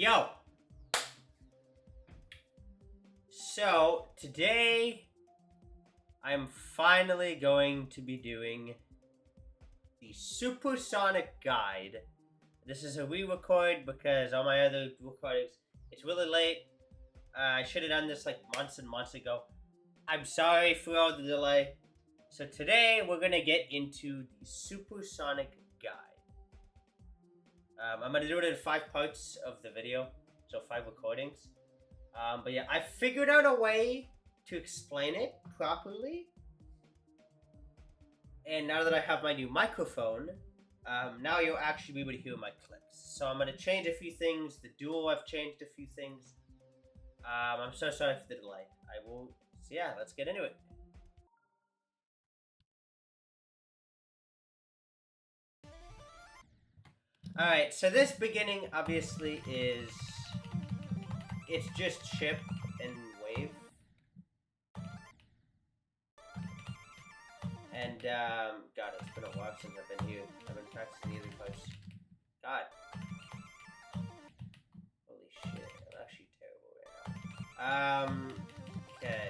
Yo! So, today, I'm finally going to be doing the SuperSonic guide. This is a re-record because on my other recordings, it's really late. I should have done this like months and months ago. I'm sorry for all the delay. So today, we're going to get into the SuperSonic guide. I'm going to do it in 5 parts of the video, so 5 recordings. But yeah, I figured out a way to explain it properly. And now that I have my new microphone, now you'll actually be able to hear my clicks. So I'm going to change a few things. The dual, I've changed a few things. I'm so sorry for the delay. So yeah, let's get into it. Alright, so this beginning obviously is... it's just chip and wave. And, God, it's been a while since I've been here. I've been practicing the other parts. God. Holy shit, I'm actually terrible right now. Okay.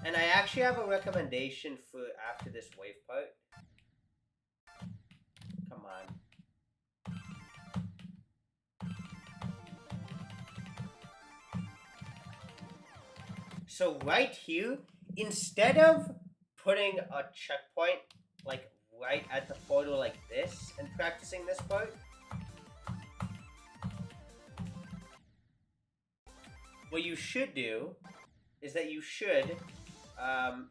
And I actually have a recommendation for after this wave part. Come on. So right here, instead of putting a checkpoint like right at the portal like this and practicing this part, what you should do is that you should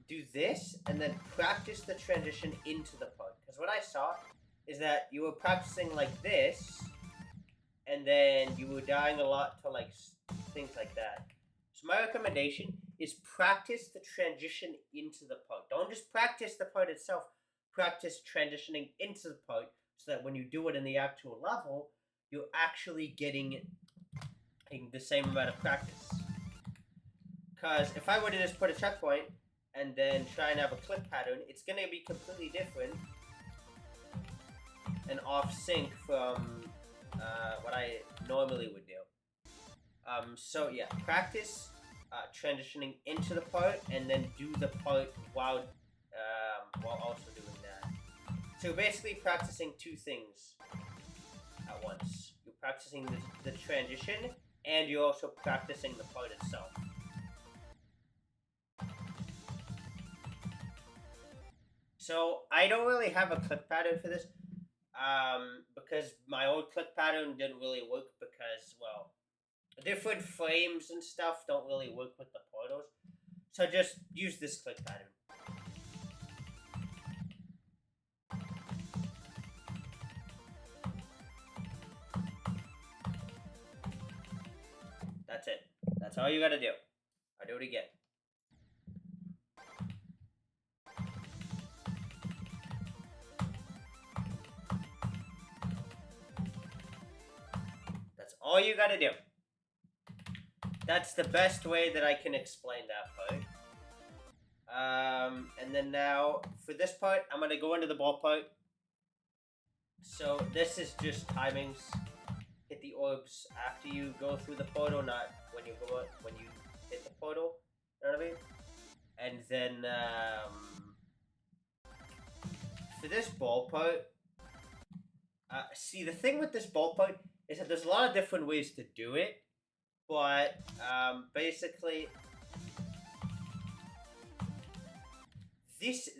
do this and then practice the transition into the part. Because what I saw is that you were practicing like this, and then you were dying a lot to like things like that. So my recommendation is practice the transition into the part. Don't just practice the part itself. Practice transitioning into the part so that when you do it in the actual level, you're actually getting the same amount of practice. Because if I were to just put a checkpoint and then try and have a click pattern, it's going to be completely different and off sync from what I normally would do. So yeah, practice transitioning into the part and then do the part while also doing that. So basically practicing 2 things at once. You're practicing the transition and you're also practicing the part itself. So I don't really have a click pattern for this because my old click pattern didn't really work because, well, different frames and stuff don't really work with the portals. So just use this click pattern. That's it. That's all you gotta do. I'll do it again. That's all you gotta do. That's the best way that I can explain that part. And then now, for this part, I'm going to go into the ball part. So this is just timings. Hit the orbs after you go through the portal, not when you hit the portal. You know what I mean? And then, for this ball part, see, the thing with this ball part is that there's a lot of different ways to do it. But, basically, this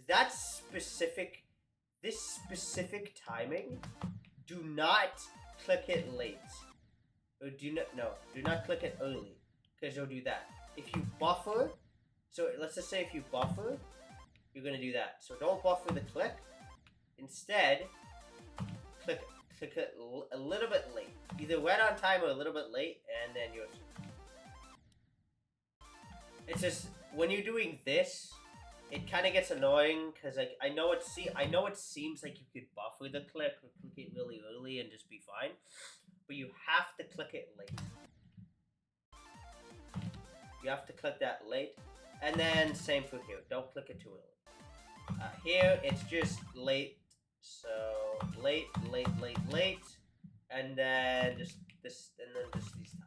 specific timing, do not click it late. Or do not click it early, because you'll do that. If you buffer, so let's just say if you buffer, you're going to do that. So don't buffer the click. Instead, click it a little bit late. Either right on time or a little bit late, and then you're... It's just, when you're doing this, it kind of gets annoying, because like, I know it seems like you could buffer the click or click it really early and just be fine, but you have to click it late. You have to click that late, and then same for here. Don't click it too early. Here, it's just late, So late, and then just this, and then just these timings.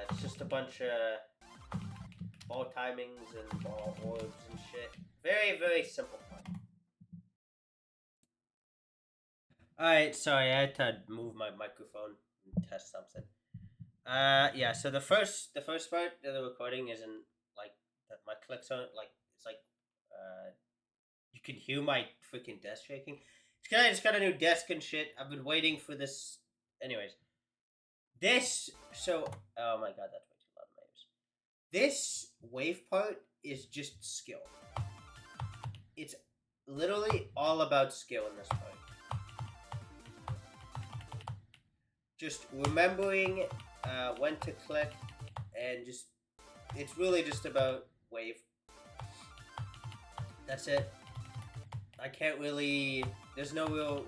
It's just a bunch of ball timings and ball orbs and shit. Very, very simple fun. Alright, sorry, I had to move my microphone and test something. Yeah, so the first part of the recording isn't like that. My clicks on it, like it's like you can hear my freaking desk shaking. It's because I just got a new desk and shit. I've been waiting for this. Anyways, oh my god, that's way too loud in my ears. This wave part is just skill. It's literally all about skill in this part. Just remembering when to click, and just it's really just about wave. That's it. I can't really. There's no real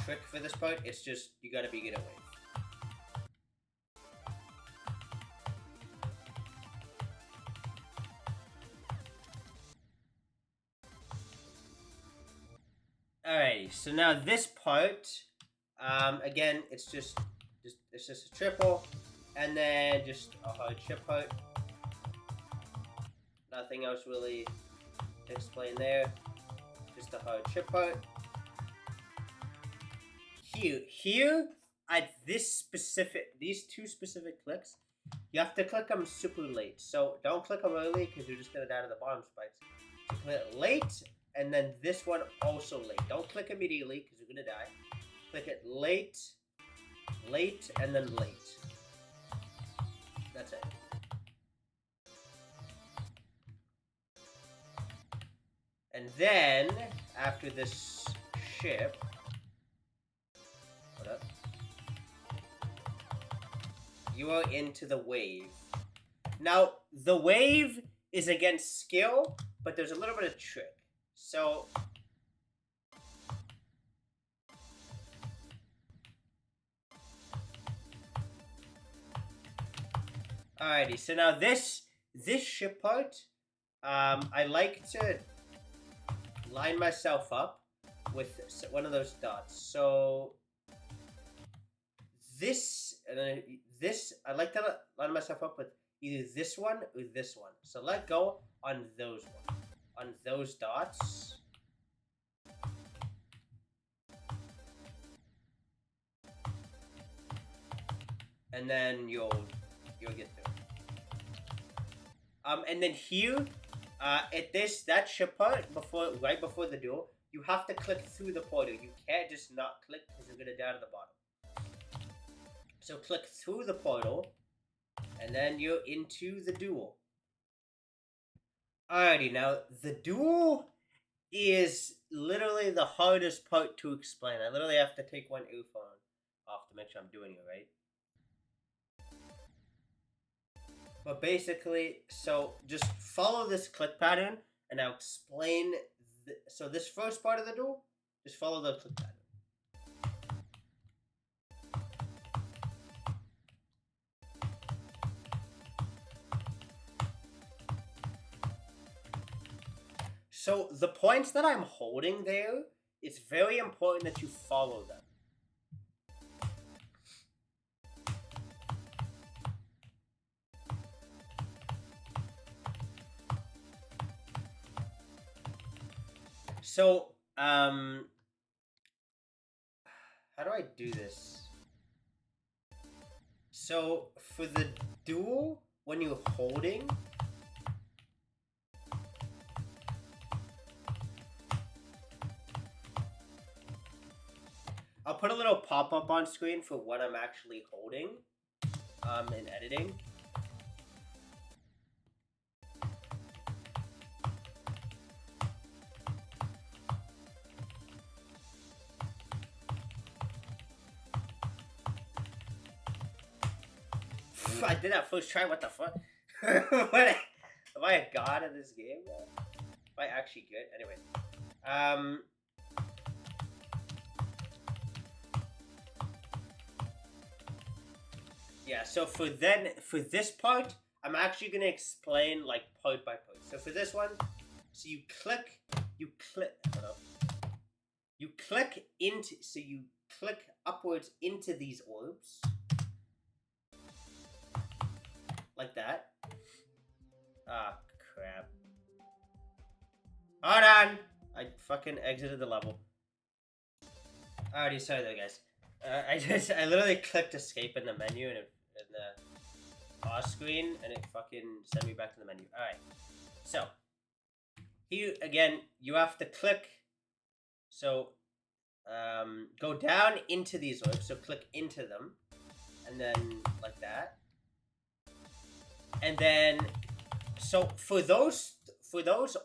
trick for this part. It's just you gotta be good at wave. Alrighty, so now this part, again, it's just a triple, and then just a hard chip part. Nothing else really to explain there. Just a hard chip part. Here, at these two specific clicks, you have to click them super late. So don't click them early because you're just gonna die to the bottom spikes. So click it late, and then this one also late. Don't click immediately because you're gonna die. Click it late, and then late. That's it. And then after this ship, what up? You are into the wave. Now the wave is against skill, but there's a little bit of trick. So alrighty, so now this ship part, I like to line myself up with one of those dots. So this I like to line myself up with either this one or this one. So let go on those dots. And then you'll get through. And then here, at that ship part right before the duel, you have to click through the portal. You can't just not click because you're gonna down to the bottom. So click through the portal, and then you're into the duel. Alrighty, now the duel is literally the hardest part to explain. I literally have to take one earphone off to make sure I'm doing it right. But basically, so just follow this click pattern, and I'll explain. So this first part of the duel, just follow the click pattern. So the points that I'm holding there, it's very important that you follow them. So, how do I do this? So, for the duel, when you're holding, I'll put a little pop-up on screen for what I'm actually holding in editing. I did that first try, what the fuck? Am I a god of this game? Am I actually good? Anyway. Yeah, so for this part, I'm actually gonna explain like part by part. So for this one, so you click, I don't know, you click into, so you click upwards into these orbs, like that. Ah, crap. Hold on! I fucking exited the level. Alrighty, sorry there, guys. I literally clicked escape in the menu and in the pause screen, and it fucking sent me back to the menu. Alright, so here again, you have to click. So go down into these orbs. So click into them, and then like that, and then so for those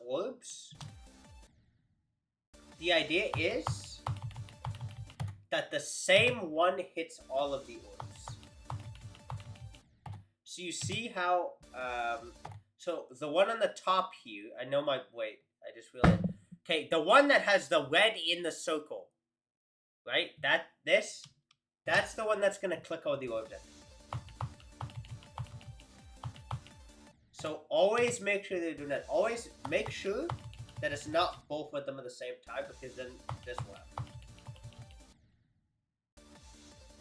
orbs, the idea is that the same one hits all of the orbs. So you see how so the one on the top here, I know my wait, I just realized. Okay, the one that has the red in the circle, right? That's the one that's gonna click all the orbs in. So always make sure they're doing that. Always make sure that it's not both of them at the same time, because then this will happen.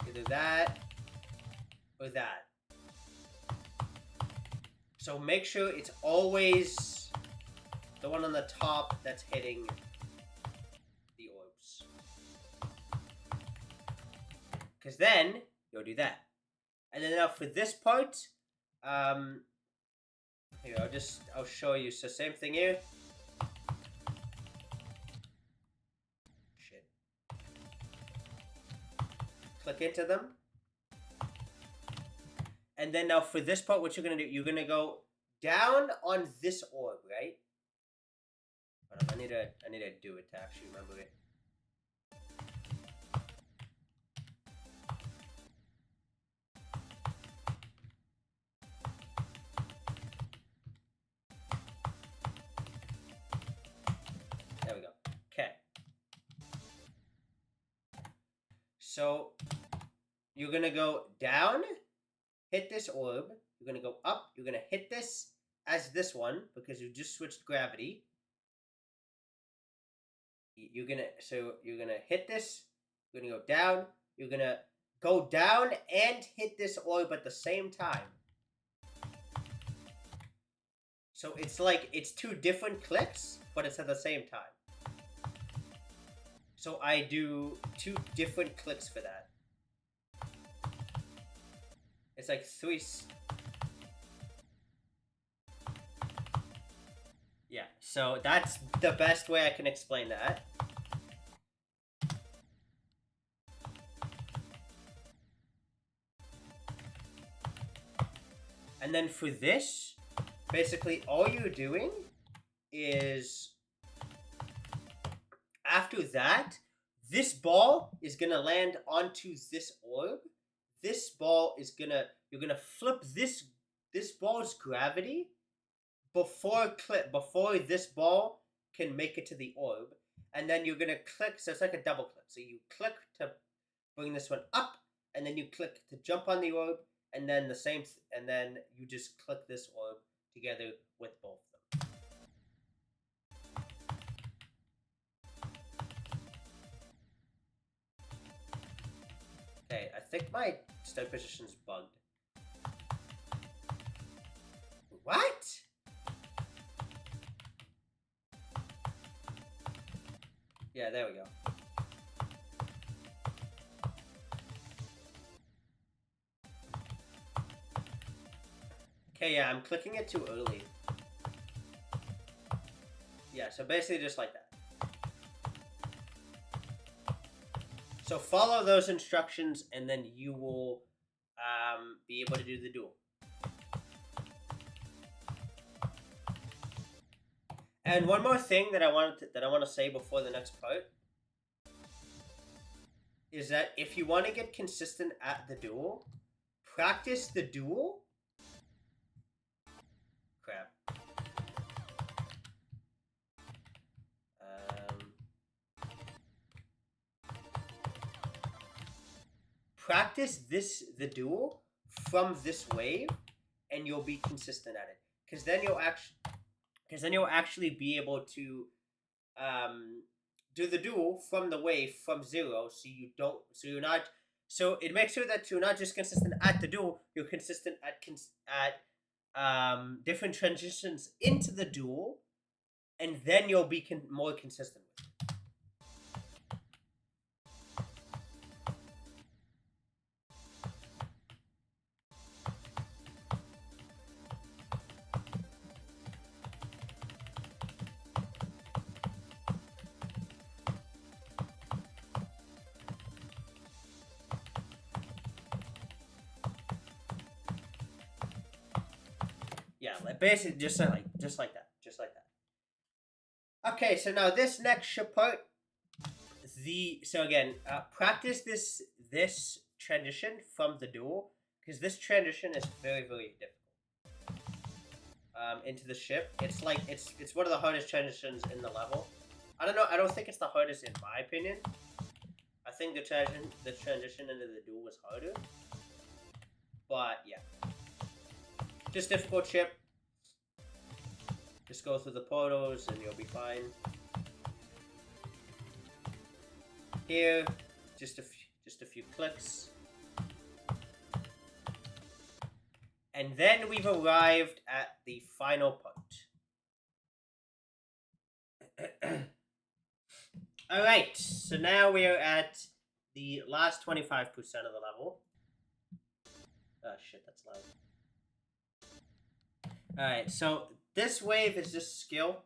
Either that or that. So make sure it's always the one on the top that's hitting the orbs. Because then you'll do that. And then now for this part, here, I'll show you. So same thing here. Shit. Click into them. And then now for this part, what you're gonna do, you're gonna go down on this orb, right? Hold on, I need to do it to actually remember it. There we go. Okay. So you're gonna go down, hit this orb. You're gonna go up. You're gonna hit this as this one because you just switched gravity. You're gonna hit this. You're gonna go down. You're gonna go down and hit this orb at the same time. So it's like it's two different clicks, but it's at the same time. So I do two different clicks for that. It's like three. Yeah, so that's the best way I can explain that. And then for this, basically all you're doing is, after that, this ball is gonna land onto this orb. This ball is you're gonna flip this ball's gravity before this ball can make it to the orb, and then you're gonna click. So it's like a double click. So you click to bring this one up, and then you click to jump on the orb, and then and then you just click this orb together with both of them. Okay, I think my start position's bugged. What? Yeah, there we go. Okay, yeah, I'm clicking it too early. Yeah, so basically just like that. So follow those instructions, and then you will be able to do the duel. And one more thing that I want to say before the next part is that if you want to get consistent at the duel, practice the duel. Crap. Practice the duel from this wave, and you'll be consistent at it. Because then you'll actually be able to do the duel from the wave from 0. So it makes sure that you're not just consistent at the duel. You're consistent at different transitions into the duel, and then you'll be more consistent with it. Yeah, like basically just like that. Okay, so now this next part, practice this transition from the duel, because this transition is very, very difficult. Into the ship, it's one of the hardest transitions in the level. I don't know. I don't think it's the hardest in my opinion. I think the transition into the duel was harder. But yeah, just difficult ship. Just go through the portals and you'll be fine. Here, just a few clicks. And then we've arrived at the final part. Alright, so now we are at the last 25% of the level. Oh shit, that's loud. Alright, so this wave is just skill.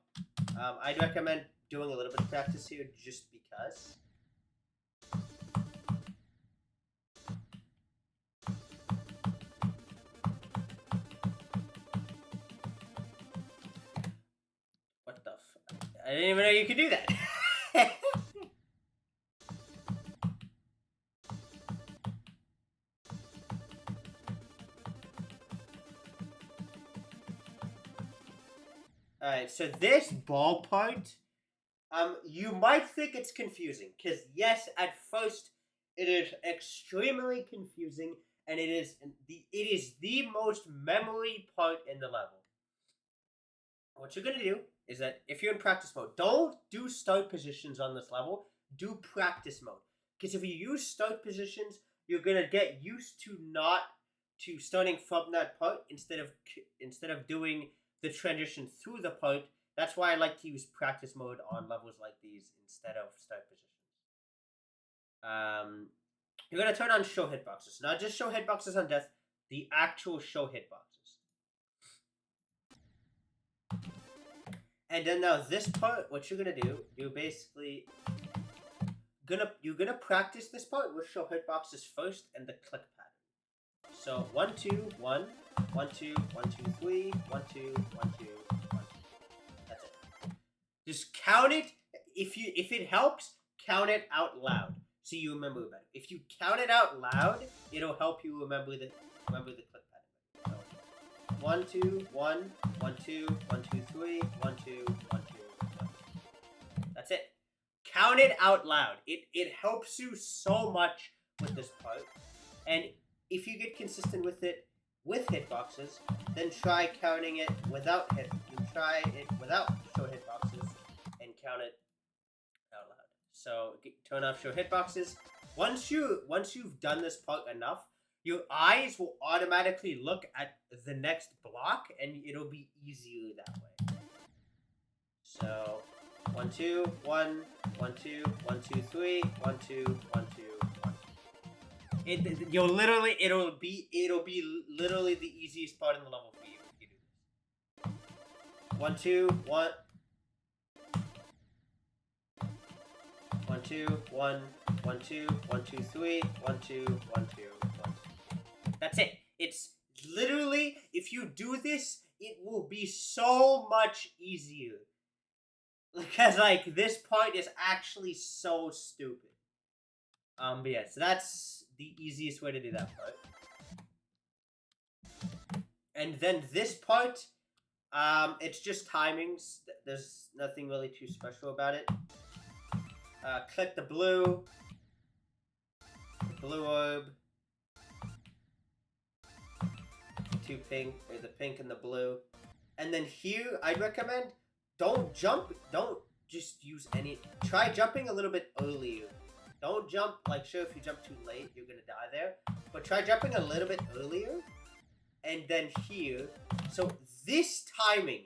I'd recommend doing a little bit of practice here just because. What the fuck? I didn't even know you could do that. Alright, so this ball part, you might think it's confusing, because yes, at first, it is extremely confusing, and it is the most memory part in the level. What you're gonna do is that if you're in practice mode, don't do start positions on this level, do practice mode. Because if you use start positions, you're gonna get used to starting from that part instead of doing the transition through the part. That's why I like to use practice mode on levels like these instead of start positions. You're gonna turn on show hitboxes, not just show hitboxes on death, the actual show hitboxes. And then now this part, what you're gonna do, you're basically gonna practice this part with show hitboxes first and the click pattern. So 1 2 1 1 2 1 2 3 1 2 1 2 1 2. That's it. Just count it. If it helps, count it out loud so you remember better. If you count it out loud, it'll help you remember the click pattern. So 1 2 1 1 2 1 2 3 1 2 1 2 1 2. That's it. Count it out loud. It helps you so much with this part. And if you get consistent with it with hitboxes, then try counting it without try it without show hitboxes and count it out loud. So turn off show hitboxes. Once you've done this part enough, your eyes will automatically look at the next block and it'll be easier that way. So 1 2 1 1 2 1 2 3 1 2 1 2 1 2. It'll be literally the easiest part in the level for you if you do this. 1 2 1 1 2 1 1 2 1 2 3 1 2 1 2 1 2. That's it. It's literally, if you do this, it will be so much easier. Because like this part is actually so stupid. But yeah, so that's the easiest way to do that part. And then this part, it's just timings. There's nothing really too special about it. Click the blue orb. two pink, or the pink and the blue. And then here, I'd recommend, don't jump, don't just use any, try jumping a little bit earlier. Don't jump, like, sure, if you jump too late, you're gonna die there. But try jumping a little bit earlier. And then here, so this timing,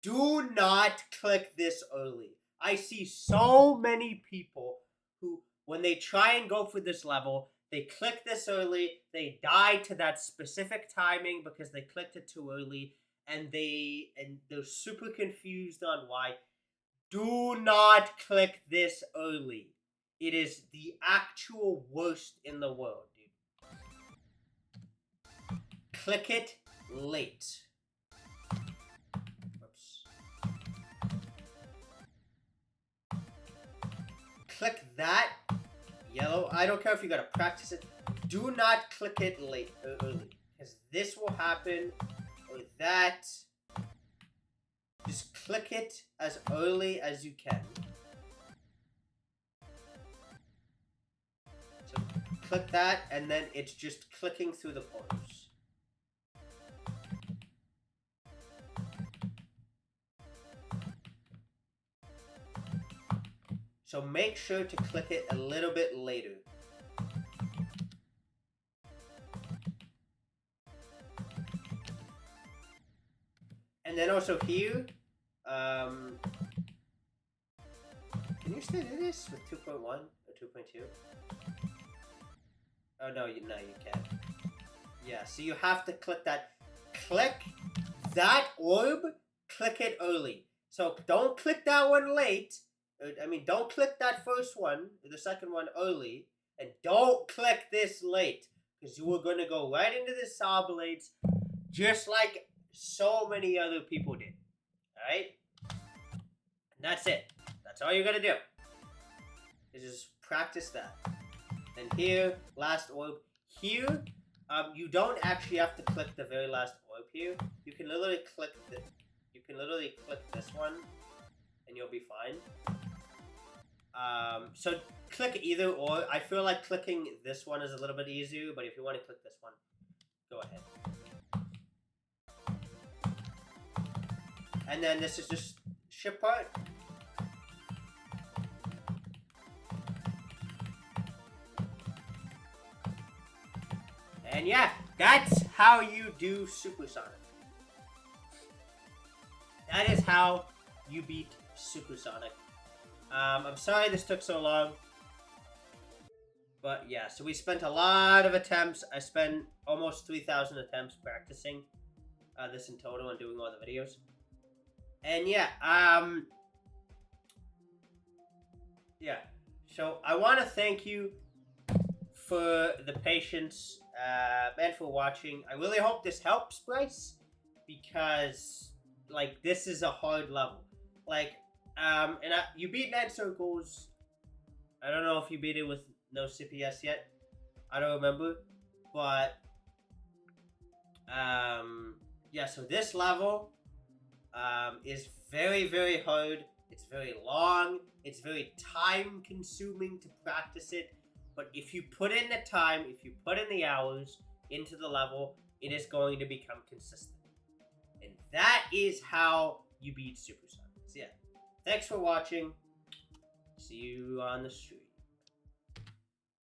do not click this early. I see so many people who, when they try and go for this level, they click this early, they die to that specific timing because they clicked it too early, and they're super confused on why. Do not click this early. It is the actual worst in the world, dude. Click it late. Oops. Click that yellow. I don't care if you gotta practice it. Do not click it late early, because this will happen, or that. Just click it as early as you can. So click that, and then it's just clicking through the portals. So make sure to click it a little bit later. And then also here, can you still do this with 2.1 or 2.2? Oh no, you can't. Yeah, so you have to click that. Click that orb, click it early. So don't click that one late. I mean, don't click that first one, or the second one early, and don't click this late, because you are going to go right into the saw blades, just like so many other people did. Alright? And that's it. That's all you're going to do. Is just practice that. And here, last orb. Here, you don't actually have to click the very last orb here. You can literally click this one, and you'll be fine. So click either or. I feel like clicking this one is a little bit easier, but if you want to click this one, go ahead. And then this is just ship part. And yeah, that's how you do SuperSonic. That is how you beat SuperSonic. I'm sorry this took so long. But yeah, so we spent a lot of attempts. I spent almost 3,000 attempts practicing this in total and doing all the videos. And yeah, so I want to thank you for the patience and for watching. I really hope this helps, Bryce, because like this is a hard level. Like, you beat 9 circles. I don't know if you beat it with no CPS yet. I don't remember, but yeah. So this level is very, very hard. It's very long. It's very time-consuming to practice it. But if you put in the time, if you put in the hours into the level, it is going to become consistent. And that is how you beat SuperSonic. So yeah, thanks for watching. See you on the street.